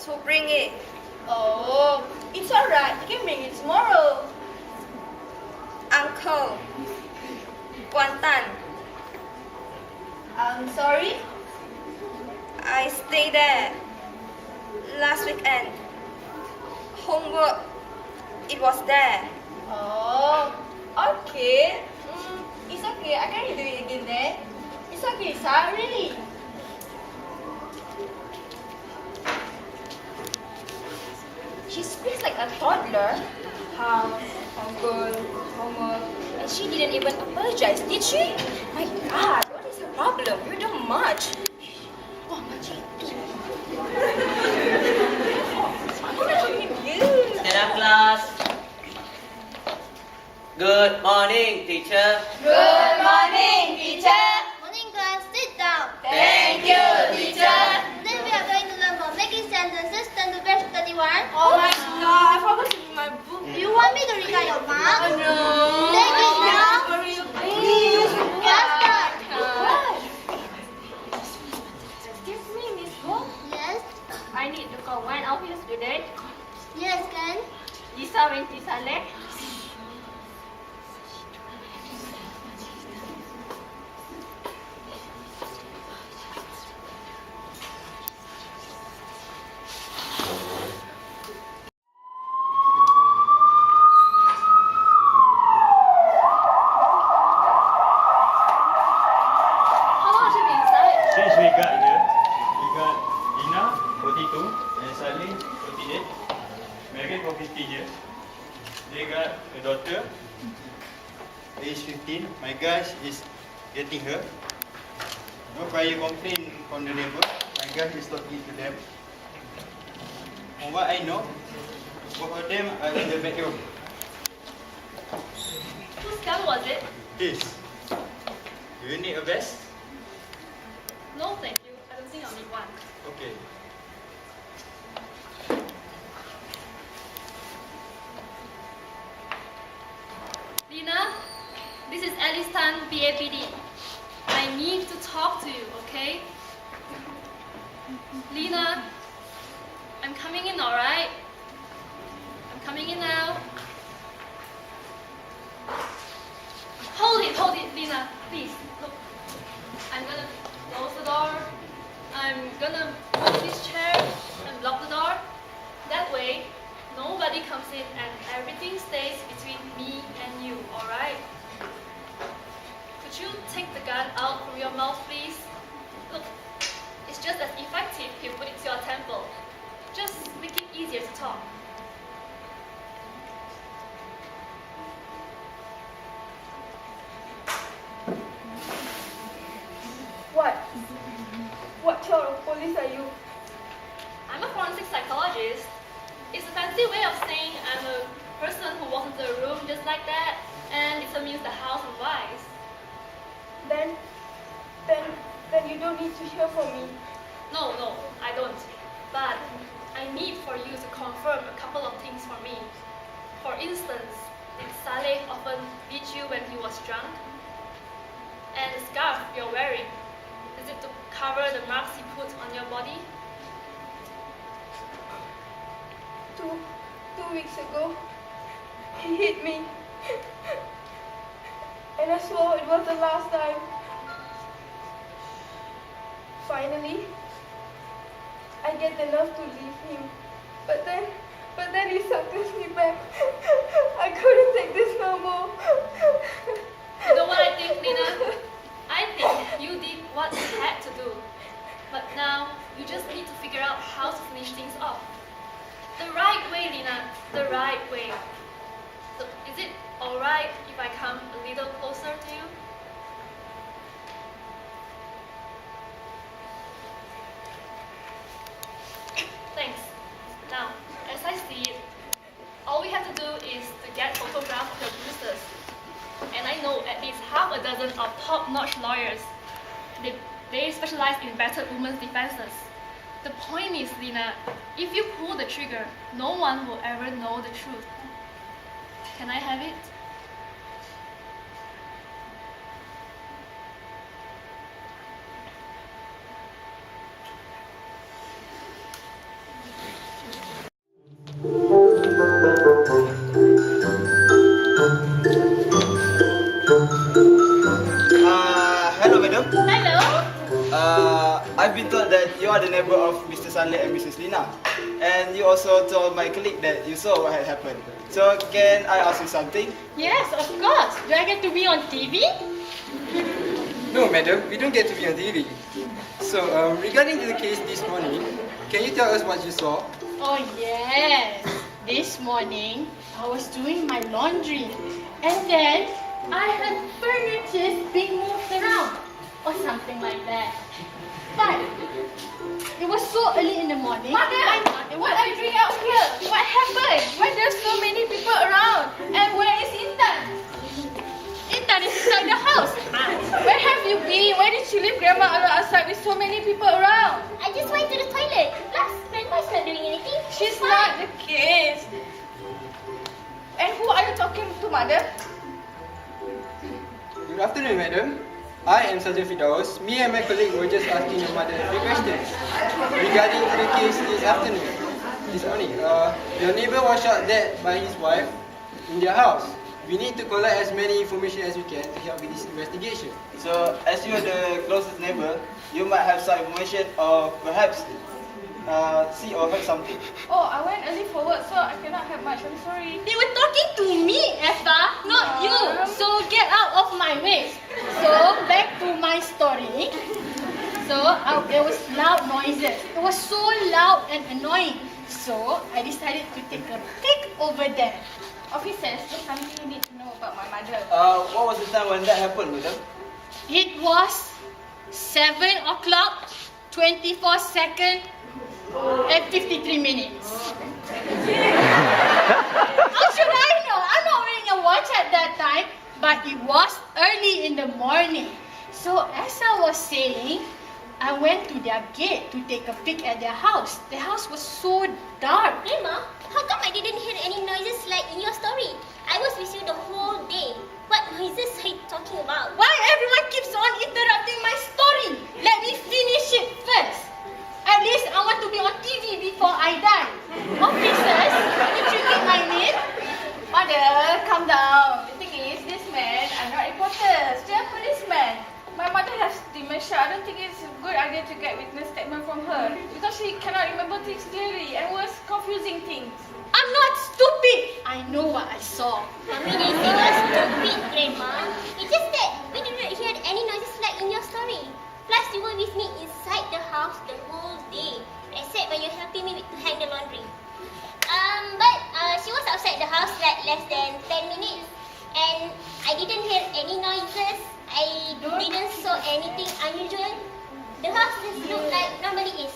to bring it. Oh, it's alright. You can bring it tomorrow. Uncle, Guantan, I'm sorry. I stayed there last weekend. Homework, it was there. Oh, okay. It's okay. I can do it again then. It's okay, sir. Really. She speaks like a toddler. House, uncle, homework, and she didn't even apologize, did she? My God, what is her problem? You're too much. Wah, macam itu. Aku nak cakap dia. Stand up, class. Good morning, teacher. Good morning, teacher. Morning class, sit down. Thank you, teacher. Today we are going to learn about making sentences. Turn to page 31. Oh my God, I forgot to read my book. You want me to read out your mark? Oh no. Take it now. Please. Just start. What? Excuse me, Miss Ho. Yes. I need to call one of your students. Yes, Ken. Lisa binti Saleh. How long has she been inside? Since we got here, we got Ina, 42, and Salih, 48. Married for 50 years. They got a daughter, age 15. My guys is getting her. No prior complaint from the neighbor. My guys is talking to them. From what I know, both of them are in the bedroom. Whose gun was it? This. Do you need a vest? No, thank you. I don't think I'll need one. Okay. Lina, this is Alice Tan, BAPD. I need to talk to you, okay? Lina, I'm coming in, alright? I'm coming in now. Hold it, Lina, please. Look, I'm gonna close the door. I'm gonna move this chair and lock the door. That way, nobody comes in and everything stays between me and you, alright? Could you take the gun out from your mouth, please? Look, it's just as effective if you put it to your temple. Just make it easier to talk. What sort of police are you? I'm a forensic psychologist. It's a fancy way of saying I'm a person who walks into a room just like that and determines the house and whys. Then you don't need to hear from me. No, I don't. But I need for you to confirm a couple of things for me. For instance, did Saleh often beat you when he was drunk? And the scarf you're wearing, is it to cover the marks he put on your body? Two weeks ago, he hit me. And I swore it was the last time. Finally, I get the nerve to leave him. But then he suckers me back. I couldn't take this no more. You know what I think, Lina? I think you did what you had to do. But now, you just need to figure out how to finish things off. The right way, Lina. The right way. So, is it alright if I come a little closer to you? Thanks. Now, as I see it, all we have to do is to get photographs of the bruises. And I know at least half a dozen of top-notch lawyers. They specialize in battered women's defenses. The point is, Lina, if you pull the trigger, no one will ever know the truth. Can I have it? the neighbor of Mr. Saleh and Mrs. Lina. And you also told my colleague that you saw what had happened. So can I ask you something? Yes, of course. Do I get to be on TV? No, madam, we don't get to be on TV. So, regarding the case this morning, can you tell us what you saw? Oh yes. This morning, I was doing my laundry. And then, I heard furniture being moved around. Or something like that. But, it was so early in the morning. Mother, what are you doing out here? What happened? Why there's so many people around? And where is Intan? Intan is inside the house. Where have you been? Why did you leave Grandma alone outside with so many people around? I just went to the toilet. Plus, Grandma's not doing anything. She's not the case. And who are you talking to, Mother? Good afternoon, madam. I am Sergeant Fidaus. Me and my colleague were just asking your mother a few questions regarding the case this morning. Your neighbor was shot dead by his wife in their house. We need to collect as many information as we can to help with this investigation. So as you are the closest neighbor, you might have some information or perhaps see or heard something. Oh, I went early for work, so I cannot have much. I'm sorry. They were talking to me, Eva, not you. So get out of my way. So back to my story. So there was loud noises. It was so loud and annoying. So I decided to take a peek over there. Officers, there's something you need to know about my mother. What was the time when that happened, madam? It was 7 o'clock, 24 seconds, and 53 minutes. How should I know? I'm not wearing a watch at that time, but it was early in the morning. So as I was saying, I went to their gate to take a peek at their house. The house was so dark. Grandma, how come I didn't hear any noises like in your story? I was with you the whole day. What noises are you talking about? Why everyone keeps on interrupting my story? Let me finish it first. At least I want to be on TV before I die. Officers, did you get my name? Mother, calm down. The thing is, this man are not reporters. They are policemen. My mother has dementia. I don't think it's a good idea to get witness statement from her because she cannot remember things clearly and was confusing things. I'm not stupid. I know what I saw. Mommy didn't say you're stupid, Grandma. It's just that we did not hear any noises like in your story. Plus, you were with me inside the house the whole day, except when you're helping me to hang the laundry. But she was outside the house like less than 10 minutes, and I didn't hear any noises. I didn't saw anything unusual. The house just looked like normally is.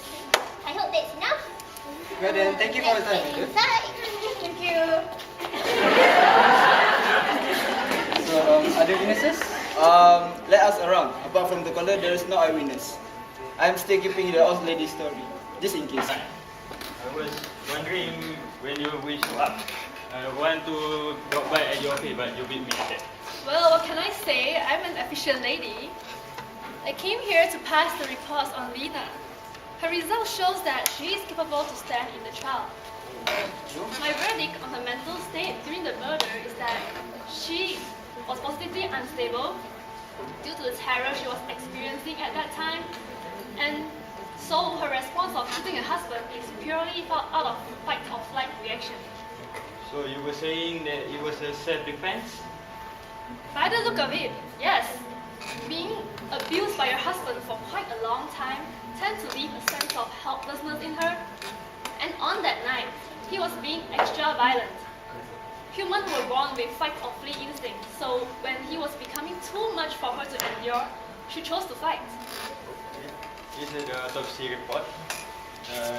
I hope that's enough. Well then, thank you for your time, Let's madam. get inside. Thank you. So, other witnesses? Let us around. Apart from the caller, there is no eyewitness. I'm still keeping the old lady's story, just in case. I was wondering when you will show up. I want to drop by at your office, but you beat me at that. Well, what can I say? I'm an efficient lady. I came here to pass the reports on Lina. Her result shows that she is capable to stand in the trial. My verdict on her mental state during the murder is that she was positively unstable due to the terror she was experiencing at that time, and so her response of shooting her husband is purely out of fight or flight reaction. So you were saying that it was a self-defense? By the look of it, yes. Being abused by your husband for quite a long time tends to leave a sense of helplessness in her. And on that night, he was being extra violent. Humans were born with fight or flee instinct, so when he was becoming too much for her to endure, she chose to fight. This is the autopsy report.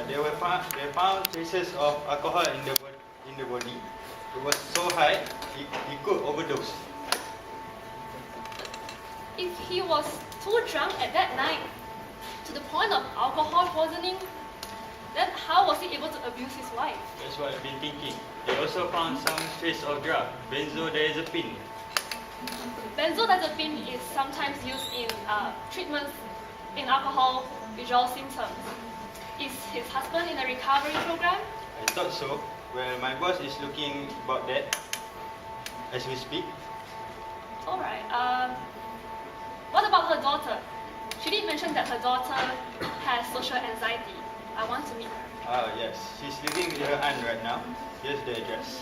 They found traces of alcohol in the body. It was so high, he could overdose. If he was too drunk at that night, to the point of alcohol poisoning, then how was he able to abuse his wife? That's what I've been thinking. They also found some trace of drug, benzodiazepine. Benzodiazepine is sometimes used in treatments in alcohol withdrawal symptoms. Is his husband in a recovery program? I thought so. Well, my boss is looking about that as we speak. Alright, what about her daughter? She did mention that her daughter has social anxiety. I want to meet her. Ah, yes. She's living with her aunt right now. Here's the address.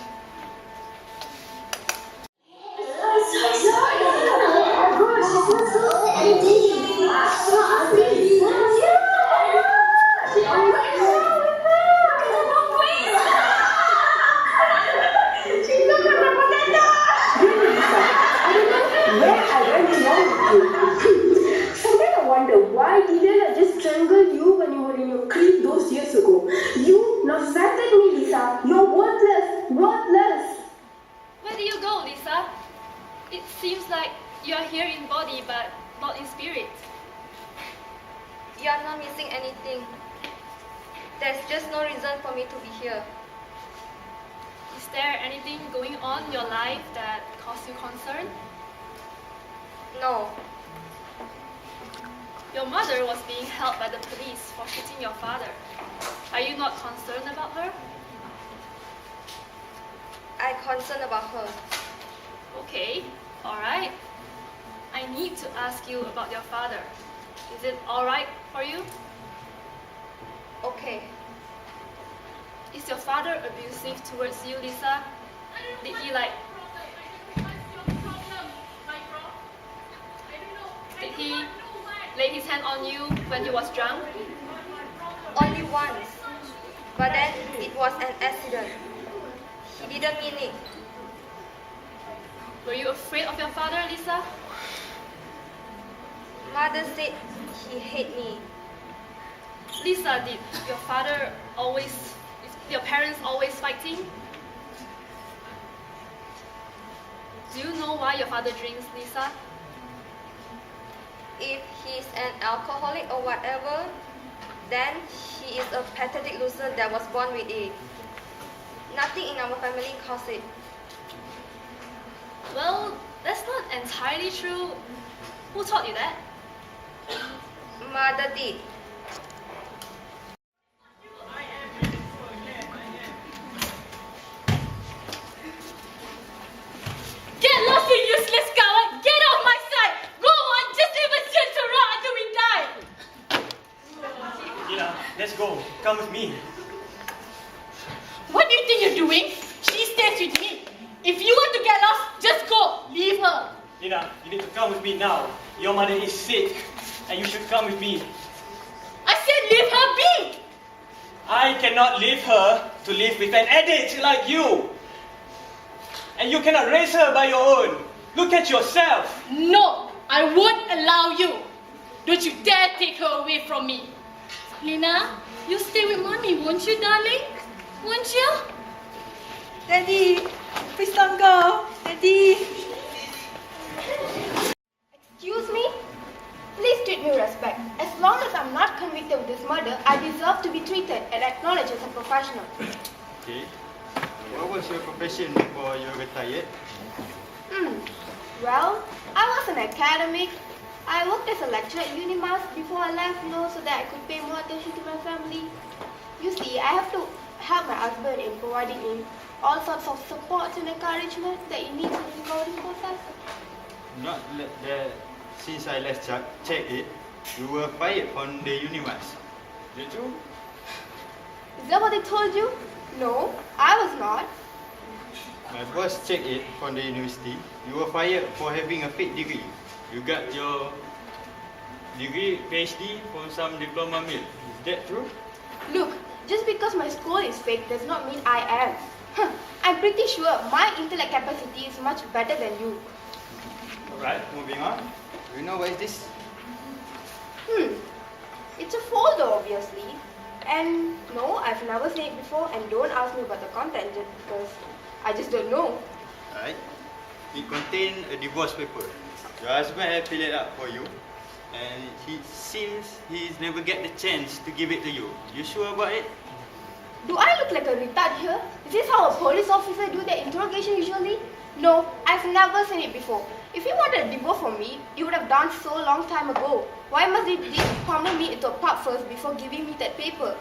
Sometimes I wonder, why didn't I just strangle you when you were in your crib those years ago? You now flattered me, Lisa. You're worthless, worthless. Where do you go, Lisa? It seems like you are here in body but not in spirit. You are not missing anything. There's just no reason for me to be here. Is there anything going on in your life that causes you concern? No. Your mother was being held by the police for shooting your father. Are you not concerned about her? I'm concerned about her. Okay, alright. I need to ask you about your father. Is it alright for you? Okay. Is your father abusive towards you, Lisa? Did he Did he lay his hand on you when he was drunk? Only once. But then it was an accident. He didn't mean it. Were you afraid of your father, Lisa? Mother said he hated me. Lisa, did your parents always fighting? Do you know why your father drinks, Lisa? If he's an alcoholic or whatever, then he is a pathetic loser that was born with it. Nothing in our family caused it. Well, that's not entirely true. Who taught you that? Mother did. Get lost, you useless coward! Get off my side! Go on, just leave us here to rot until we die! Gila, let's go. Come with me. What do you think you're doing? She stays with me. If you want to get lost, just go. Leave her. Lina, you need to come with me now. Your mother is sick, and you should come with me. I said leave her be. I cannot leave her to live with an addict like you. And you cannot raise her by your own. Look at yourself. No, I won't allow you. Don't you dare take her away from me. Lina, you stay with mommy, won't you, darling? Won't you? Daddy, please don't go. Daddy. Excuse me? Please treat me with respect. As long as I'm not convicted of this murder, I deserve to be treated and acknowledged as a professional. Okay. What was your profession before you retired? Well, I was an academic. I worked as a lecturer at Unimas before I left, so that I could pay more attention to my family. You see, I have to help my husband in providing him all sorts of support and encouragement that he needs in the recording process. Not that since I last checked it, you were fired from the Unimas. Is it true? Is that what they told you? No, I was not. My boss checked it from the university. You were fired for having a fake degree. You got your degree, PhD, from some diploma mill. Is that true? Look, just because my school is fake does not mean I am. I'm pretty sure my intellect capacity is much better than you. Alright, moving on. Do you know what is this? It's a folder, obviously. And no, I've never seen it before, and don't ask me about the content just because I just don't know. Alright. It contains a divorce paper. Your husband has filled it up for you, and he seems he's never get the chance to give it to you. You sure about it? Do I look like a retard here? Is this how a police officer do their interrogation usually? No, I've never seen it before. If you wanted a divorce from me, you would have done so long time ago. Why must they pummel me into a pub first before giving me that paper?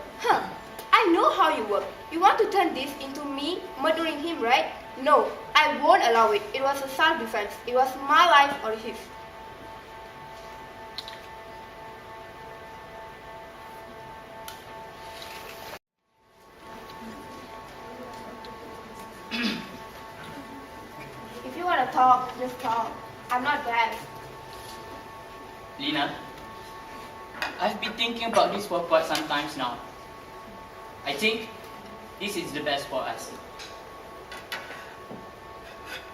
I know how you work. You want to turn this into me murdering him, right? No, I won't allow it. It was a self-defense. It was my life or his. talk, just talk. I'm not bad. Lina, I've been thinking about this for quite some time now. I think this is the best for us.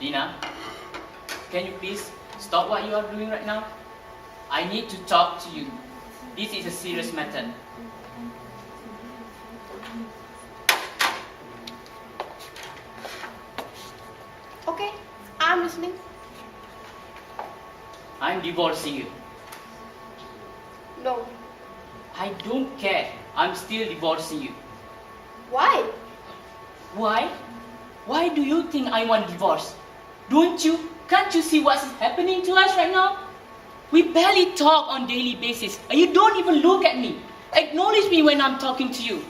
Lina, can you please stop what you are doing right now? I need to talk to you. This is a serious matter. Okay, I'm listening. I'm divorcing you. No. I don't care. I'm still divorcing you. Why? Why? Why do you think I want divorce? Don't you? Can't you see what's happening to us right now? We barely talk on daily basis, and you don't even look at me. Acknowledge me when I'm talking to you.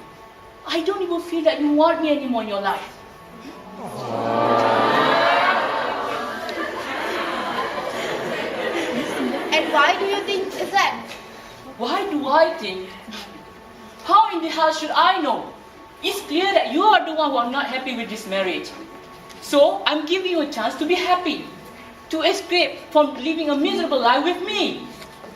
I don't even feel that you want me anymore in your life. And why do you think is that? Why do I think? How in the hell should I know? It's clear that you are the one who are not happy with this marriage. So I'm giving you a chance to be happy, to escape from living a miserable life with me.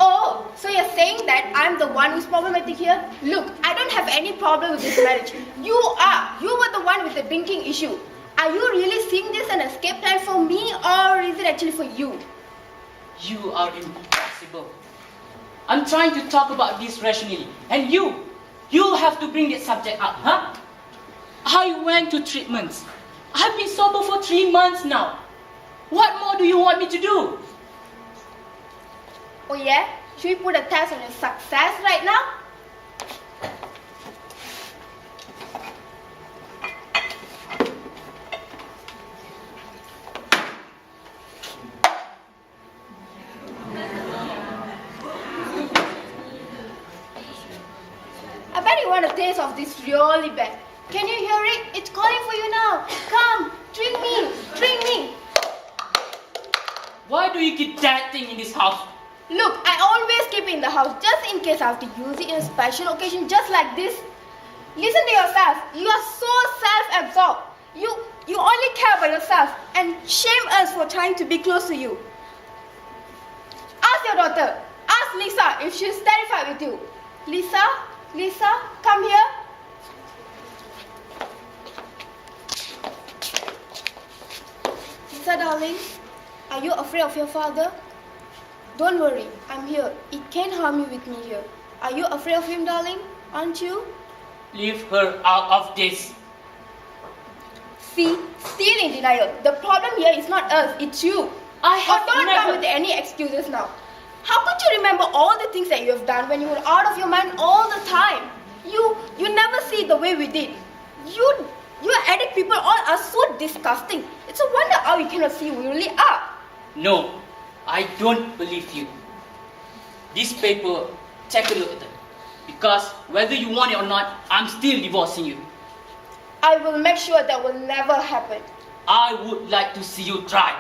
Oh, so you're saying that I'm the one who's problematic here? Look, I don't have any problem with this marriage. You are. You were the one with the drinking issue. Are you really seeing this an escape plan for me, or is it actually for you? You are impossible. I'm trying to talk about this rationally. And you have to bring this subject up, huh? I went to treatments. I've been sober for 3 months now. What more do you want me to do? Oh yeah? Should we put a test on your success right now? I bet you want a taste of this really bad. Can you hear it? It's calling for you now. Come, drink me, drink me. Why do you keep that thing in this house? Look, I always keep it in the house just in case I have to use it in a special occasion just like this. Listen to yourself. You are so self-absorbed. You only care about yourself and shame us for trying to be close to you. Ask your daughter. Ask Lisa if she's terrified with you. Lisa, come here. Lisa, darling, are you afraid of your father? Don't worry, I'm here. It can't harm you with me here. Are you afraid of him, darling? Aren't you? Leave her out of this. See, still in denial. The problem here is not us, it's you. Don't come with any excuses now. How could you remember all the things that you have done when you were out of your mind all the time? You never see the way we did. You addict people all are so disgusting. It's a wonder how you cannot see who you really are. No, I don't believe you. This paper, take a look at it. Because whether you want it or not, I'm still divorcing you. I will make sure that will never happen. I would like to see you try.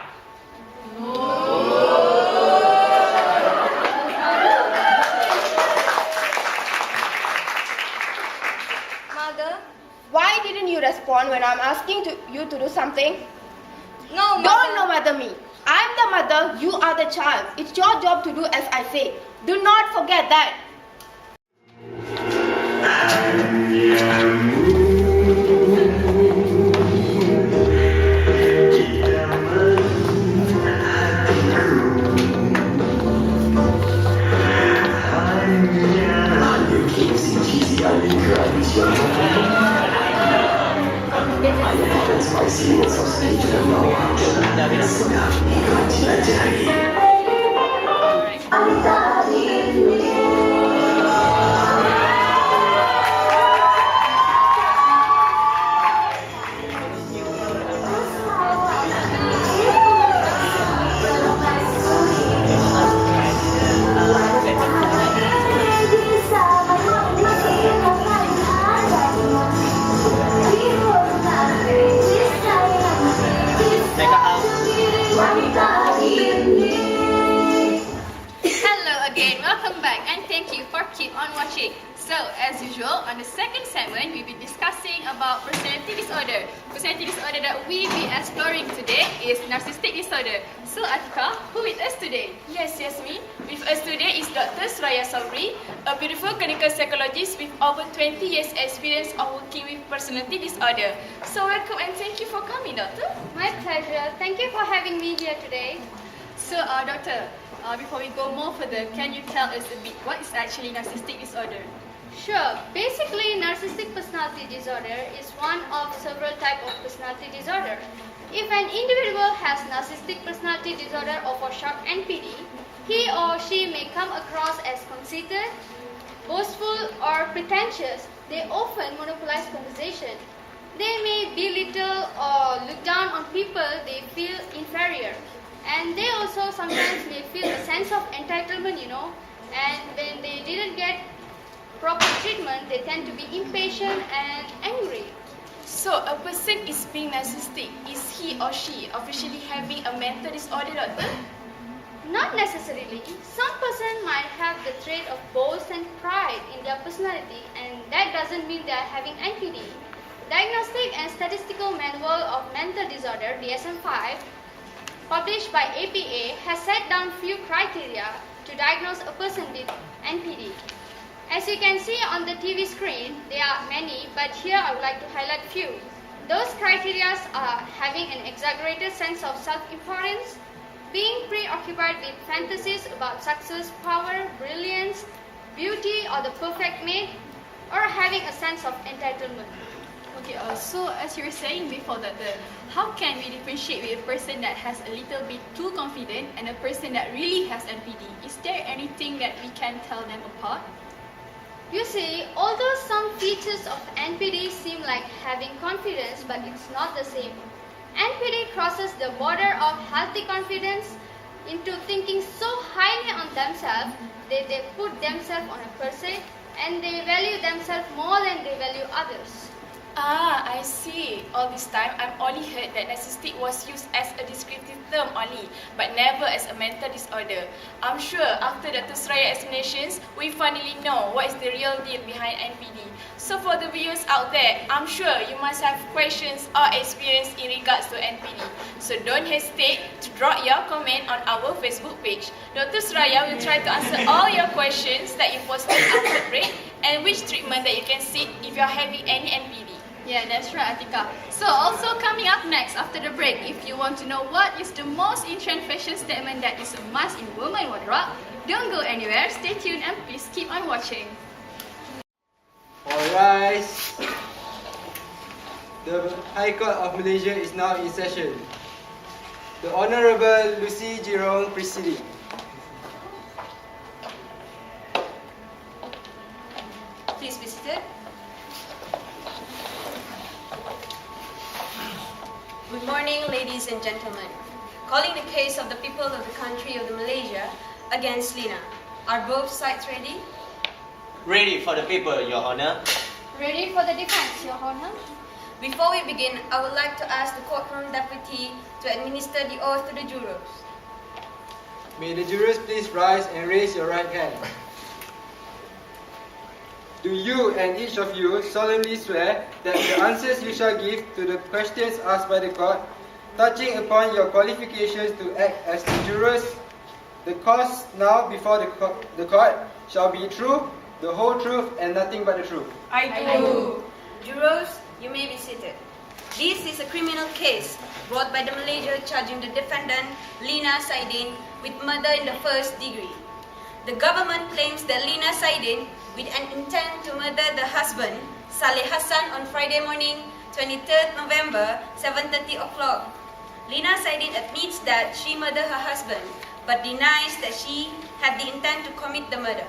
Mother? Why didn't you respond when I'm asking you to do something? No, Mother. Don't no mother me. I'm the mother, you are the child. It's your job to do as I say. Do not forget that. Hello. as usual, on the second segment, we'll be discussing about personality disorder. Personality disorder that we'll be exploring today is narcissistic disorder. So Atika, who with us today? Yes, Yasmin. With us today is Dr. Suraya Sabri, a beautiful clinical psychologist with over 20 years experience of working with personality disorder. So welcome and thank you for coming, Doctor. My pleasure. Thank you for having me here today. So, Doctor, before we go more further, can you tell us a bit what is actually narcissistic disorder? Sure. Basically, narcissistic personality disorder is one of several types of personality disorder. If an individual has narcissistic personality disorder, or for short NPD, he or she may come across as conceited, boastful, or pretentious. They often monopolize conversation. They may belittle or look down on people they feel inferior. And they also sometimes may feel a sense of entitlement, and when they didn't get proper treatment, they tend to be impatient and angry. So a person is being narcissistic. Is he or she officially having a mental disorder, Doctor? Not necessarily. Some person might have the trait of boast and pride in their personality, and that doesn't mean they are having NPD. Diagnostic and Statistical Manual of Mental Disorder, DSM-5, published by APA, has set down few criteria to diagnose a person with NPD. As you can see on the TV screen, there are many, but here I would like to highlight few. Those criteria are having an exaggerated sense of self-importance, being preoccupied with fantasies about success, power, brilliance, beauty, or the perfect mate, or having a sense of entitlement. Okay, so as you were saying before, Doctor, how can we differentiate with a person that has a little bit too confident and a person that really has NPD? Is there anything that we can tell them apart? You see, although some features of NPD seem like having confidence, but it's not the same. NPD crosses the border of healthy confidence into thinking so highly on themselves that they put themselves on a person and they value themselves more than they value others. Ah, I see. All this time, I've only heard that narcissistic was used as a descriptive term only, but never as a mental disorder. I'm sure after Dr. Suraya's explanations, we finally know what is the real deal behind NPD. So for the viewers out there, I'm sure you must have questions or experience in regards to NPD. So don't hesitate to drop your comment on our Facebook page. Dr. Suraya will try to answer all your questions that you posted after break and which treatment that you can seek if you are having any NPD. Yeah, that's right, Atika. So also coming up next after the break, if you want to know what is the most in-trend fashion statement that is a must in women wardrobe, don't go anywhere, stay tuned and please keep on watching. Alright. The High Court of Malaysia is now in session. The Honourable Lucy Jerong presiding. Please be seated. Good morning, ladies and gentlemen. Calling the case of the people of the country of the Malaysia against Lina. Are both sides ready? Ready for the people, Your Honor. Ready for the defense, Your Honor. Before we begin, I would like to ask the courtroom deputy to administer the oath to the jurors. May the jurors please rise and raise your right hand. Do you and each of you solemnly swear that the answers you shall give to the questions asked by the court, touching upon your qualifications to act as the jurors, the cause now before the court, shall be true, the whole truth, and nothing but the truth? I do. Jurors, you may be seated. This is a criminal case brought by the Malaysia charging the defendant, Lina Saidin, with murder in the first degree. The government claims that Lina Saidin, with an intent to murder the husband, Saleh Hassan, on Friday morning, 23rd November, 7:30 o'clock. Lina Saidin admits that she murdered her husband, but denies that she had the intent to commit the murder.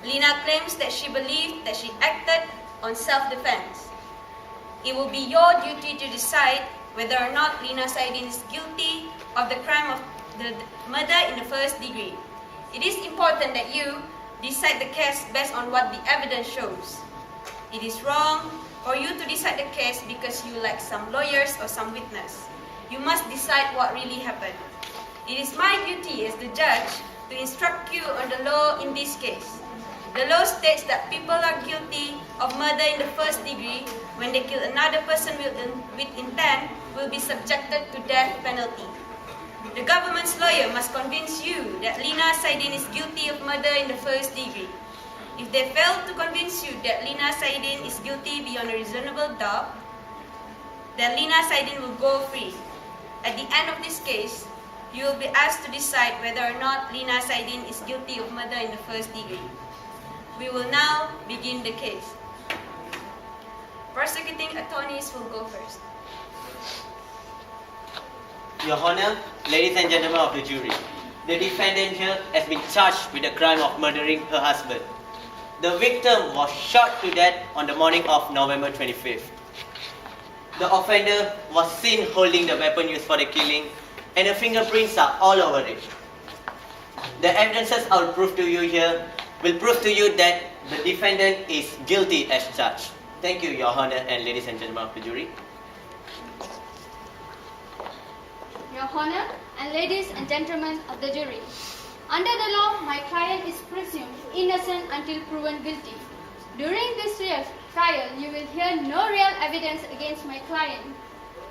Lina claims that she believed that she acted on self-defense. It will be your duty to decide whether or not Lina Saidin is guilty of the crime of the murder in the first degree. It is important that you decide the case based on what the evidence shows. It is wrong for you to decide the case because you like some lawyers or some witness. You must decide what really happened. It is my duty as the judge to instruct you on the law in this case. The law states that people are guilty of murder in the first degree when they kill another person with intent will be subjected to death penalty. The government's lawyer must convince you that Lina Saidin is guilty of murder in the first degree. If they fail to convince you that Lina Saidin is guilty beyond a reasonable doubt, then Lina Saidin will go free. At the end of this case, you will be asked to decide whether or not Lina Saidin is guilty of murder in the first degree. We will now begin the case. Prosecuting attorneys will go first. Your Honor, ladies and gentlemen of the jury, the defendant here has been charged with the crime of murdering her husband. The victim was shot to death on the morning of November 25th. The offender was seen holding the weapon used for the killing, and the fingerprints are all over it. The evidences I will prove to you here will prove to you that the defendant is guilty as charged. Thank you, Your Honor and ladies and gentlemen of the jury. Your Honor and ladies and gentlemen of the jury, under the law, my client is presumed innocent until proven guilty. During this trial, you will hear no real evidence against my client.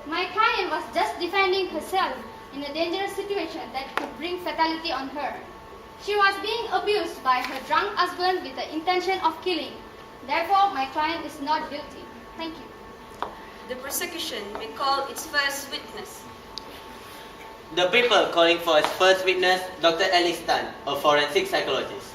My client was just defending herself in a dangerous situation that could bring fatality on her. She was being abused by her drunk husband with the intention of killing. Therefore, my client is not guilty. Thank you. The prosecution may call its first witness. The people calling for its first witness, Dr. Alice Tan, a forensic psychologist.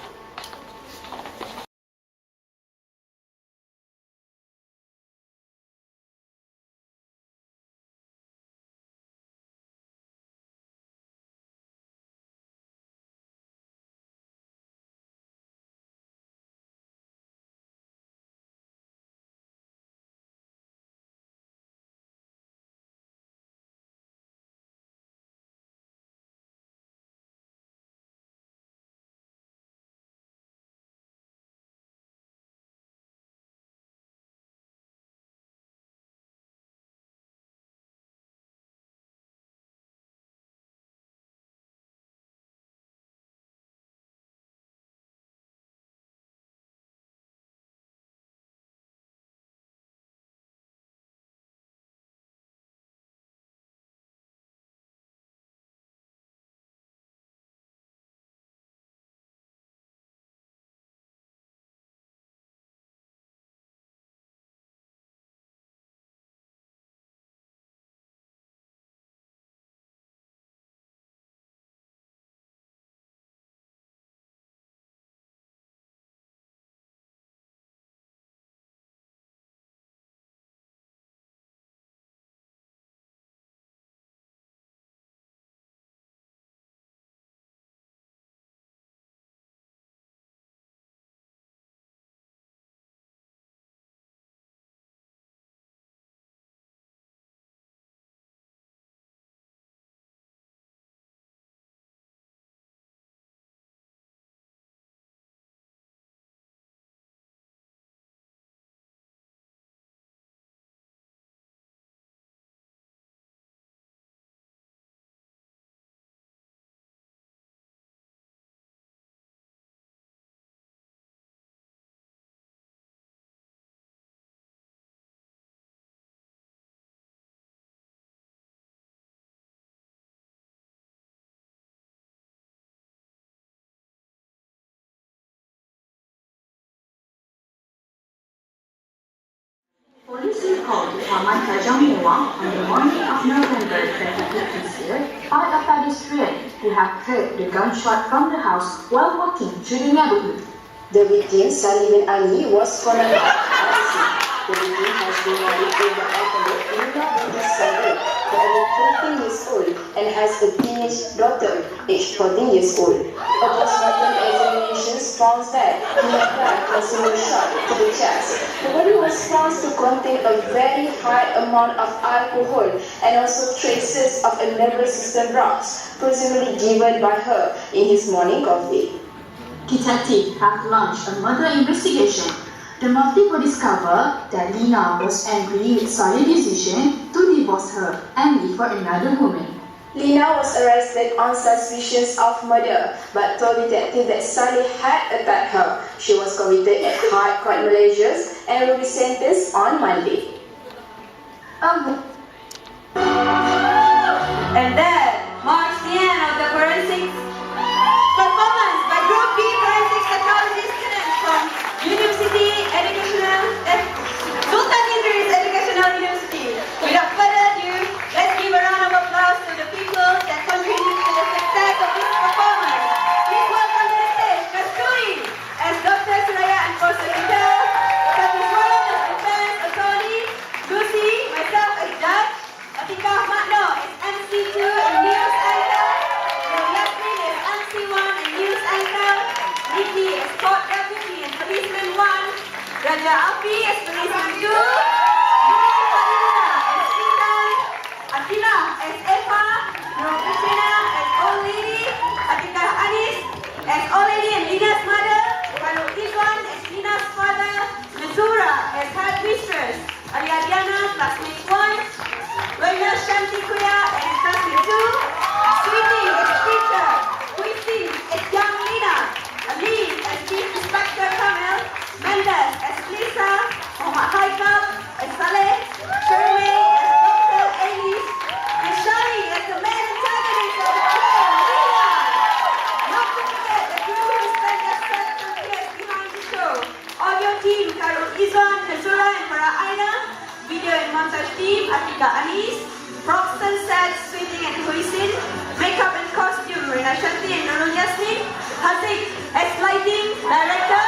Police recalled Taman Kajang Mewah on the morning of November 28 this year by a pedestrian who had heard the gunshot from the house while walking through the neighborhood. The victim, Salim bin Ali, was from an The victim has been married to the alcoholic Lina binti Salim, for over 14 years old, and has a teenage daughter, aged 14 years old. A postmortem examinations found that he had died from a single shot to the chest. The body was found to contain a very high amount of alcohol and also traces of a nervous system drugs, presumably given by her in his morning coffee. Detectives have launched a murder investigation. The motive will discover that Lina was angry with Salih's decision to divorce her and live for another woman. Lina was arrested on suspicions of murder, but told detective that Saleh had attacked her. She was convicted at High Court Malaysia and will be sentenced on Monday. And that marks the end of the forensics performance by Group B Forensic Psychology students from Sultan Idris Educational University. Without further ado, let's give a round of applause to the people that contributed to the success of this performance. Please welcome to the stage Kasturi as Dr. Suraya and Prosecutor, Satiswaran as Defense Attorney, Lucy, myself as Judge, Atika Makno as MC2 and News Anchor, Yasmin as MC1 and News Anchor, Nikki as Court Deputy and Policeman 1, Raja Afi as Policeman 2, Farina as Intan, Akila as Eva, Nur Katrina as Old Lady, Atika Anis as Old Lady and Lina's mother, Faruk Rizwan as Lina's father, Mazura as Head Mistress, Alia Diana, Classmate 1, Loina Shanti Kuya as Classmate 2, Sweetie as Teacher, Quincy as Young Lina, Ali as Chief Inspector Kamel, Mendes as Lisa, Muhammad Haikal as Saleh, Sherway as Dr. Elise, and Shari as the main antagonist of the film, Lina. Not to forget the crew who spent their 7 years behind the show. Audio team Karul Izwan, Nazura and Farah Aina, video and montage team Atika Anis, props and sets Sweeting and Huisin, makeup and costume Rina Shanti and Nurul Yasmin, Haziq as lighting director,